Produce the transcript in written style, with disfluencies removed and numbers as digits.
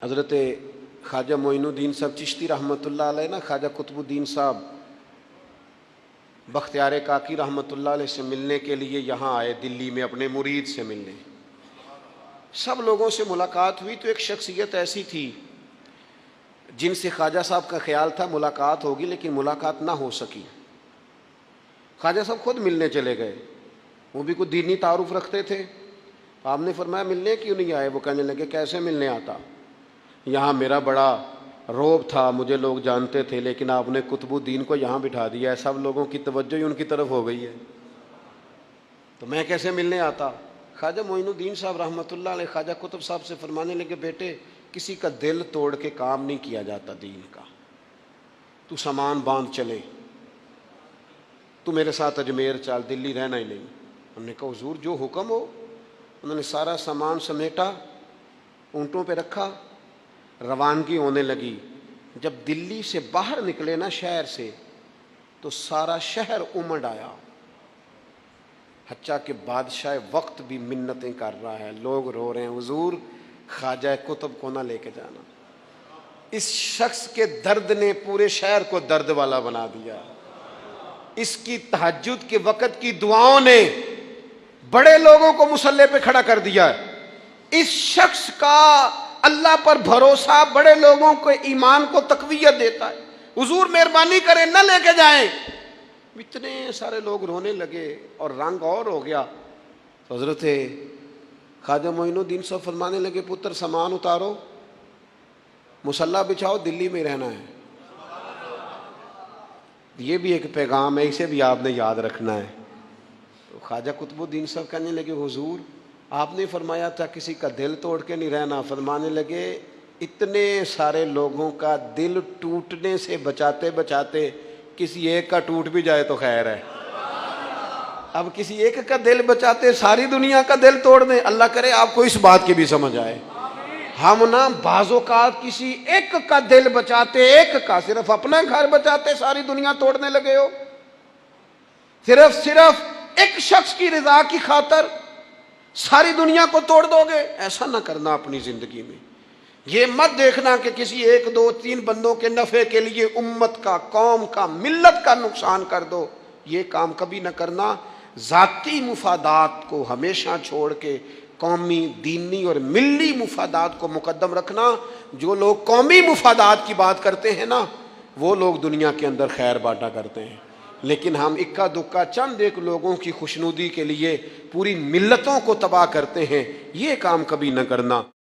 حضرت خواجہ معین الدین صاحب چشتی رحمۃ اللہ علیہ نا خواجہ قطب الدین صاحب بختیار کاکی رحمۃ اللہ علیہ سے ملنے کے لیے یہاں آئے دلی میں اپنے مرید سے ملنے. سب لوگوں سے ملاقات ہوئی تو ایک شخصیت ایسی تھی جن سے خواجہ صاحب کا خیال تھا ملاقات ہوگی لیکن ملاقات نہ ہو سکی. خواجہ صاحب خود ملنے چلے گئے. وہ بھی کوئی دینی تعارف رکھتے تھے. آپ نے فرمایا ملنے کیوں نہیں آئے؟ وہ کہنے لگے کیسے ملنے آتا، یہاں میرا بڑا روب تھا، مجھے لوگ جانتے تھے، لیکن آپ نے قطب الدین کو یہاں بٹھا دیا ہے، سب لوگوں کی توجہ ہی ان کی طرف ہو گئی ہے، تو میں کیسے ملنے آتا؟ خواجہ معین الدین صاحب رحمۃ اللہ علیہ خواجہ قطب صاحب سے فرمانے لگے بیٹے کسی کا دل توڑ کے کام نہیں کیا جاتا دین کا، تو سامان باندھ چلے، تو میرے ساتھ اجمیر چل، دلی رہنا ہی نہیں. ہم نے کہا حضور جو حکم ہو. انہوں نے سارا سامان سمیٹا، اونٹوں پہ رکھا، روانگی ہونے لگی. جب دلی سے باہر نکلے نا شہر سے تو سارا شہر امڑ آیا، حتیٰ کہ بادشاہ وقت بھی منتیں کر رہا ہے، لوگ رو رہے ہیں حضور خواجہ قطب کو نہ لے کے جانا. اس شخص کے درد نے پورے شہر کو درد والا بنا دیا. اس کی تہجد کے وقت کی دعاؤں نے بڑے لوگوں کو مسلح پہ کھڑا کر دیا. اس شخص کا اللہ پر بھروسہ بڑے لوگوں کے ایمان کو تقویت دیتا ہے. حضور مہربانی کریں نہ لے کے جائیں. اتنے سارے لوگ رونے لگے اور رنگ اور ہو گیا. تو حضرت خواجہ معین الدین صاحب فرمانے لگے پتر سامان اتارو، مصلی بچھاؤ، دلی میں رہنا ہے. یہ بھی ایک پیغام ہے، اسے بھی آپ نے یاد رکھنا ہے. تو خواجہ قطب الدین صاحب کہنے لگے حضور آپ نے فرمایا تھا کسی کا دل توڑ کے نہیں رہنا. فرمانے لگے اتنے سارے لوگوں کا دل ٹوٹنے سے بچاتے بچاتے کسی ایک کا ٹوٹ بھی جائے تو خیر ہے. اب کسی ایک کا دل بچاتے ساری دنیا کا دل توڑ دیں، اللہ کرے آپ کو اس بات کی بھی سمجھ آئے. ہم نا بعض اوقات کسی ایک کا دل بچاتے، ایک کا، صرف اپنا گھر بچاتے ساری دنیا توڑنے لگے ہو. صرف ایک شخص کی رضا کی خاطر ساری دنیا کو توڑ دو گے. ایسا نہ کرنا اپنی زندگی میں. یہ مت دیکھنا کہ کسی ایک دو تین بندوں کے نفع کے لیے امت کا، قوم کا، ملت کا نقصان کر دو. یہ کام کبھی نہ کرنا. ذاتی مفادات کو ہمیشہ چھوڑ کے قومی، دینی اور ملی مفادات کو مقدم رکھنا. جو لوگ قومی مفادات کی بات کرتے ہیں نا وہ لوگ دنیا کے اندر خیر بانٹا کرتے ہیں، لیکن ہم اکا دکا چند ایک لوگوں کی خوشنودی کے لیے پوری ملتوں کو تباہ کرتے ہیں. یہ کام کبھی نہ کرنا.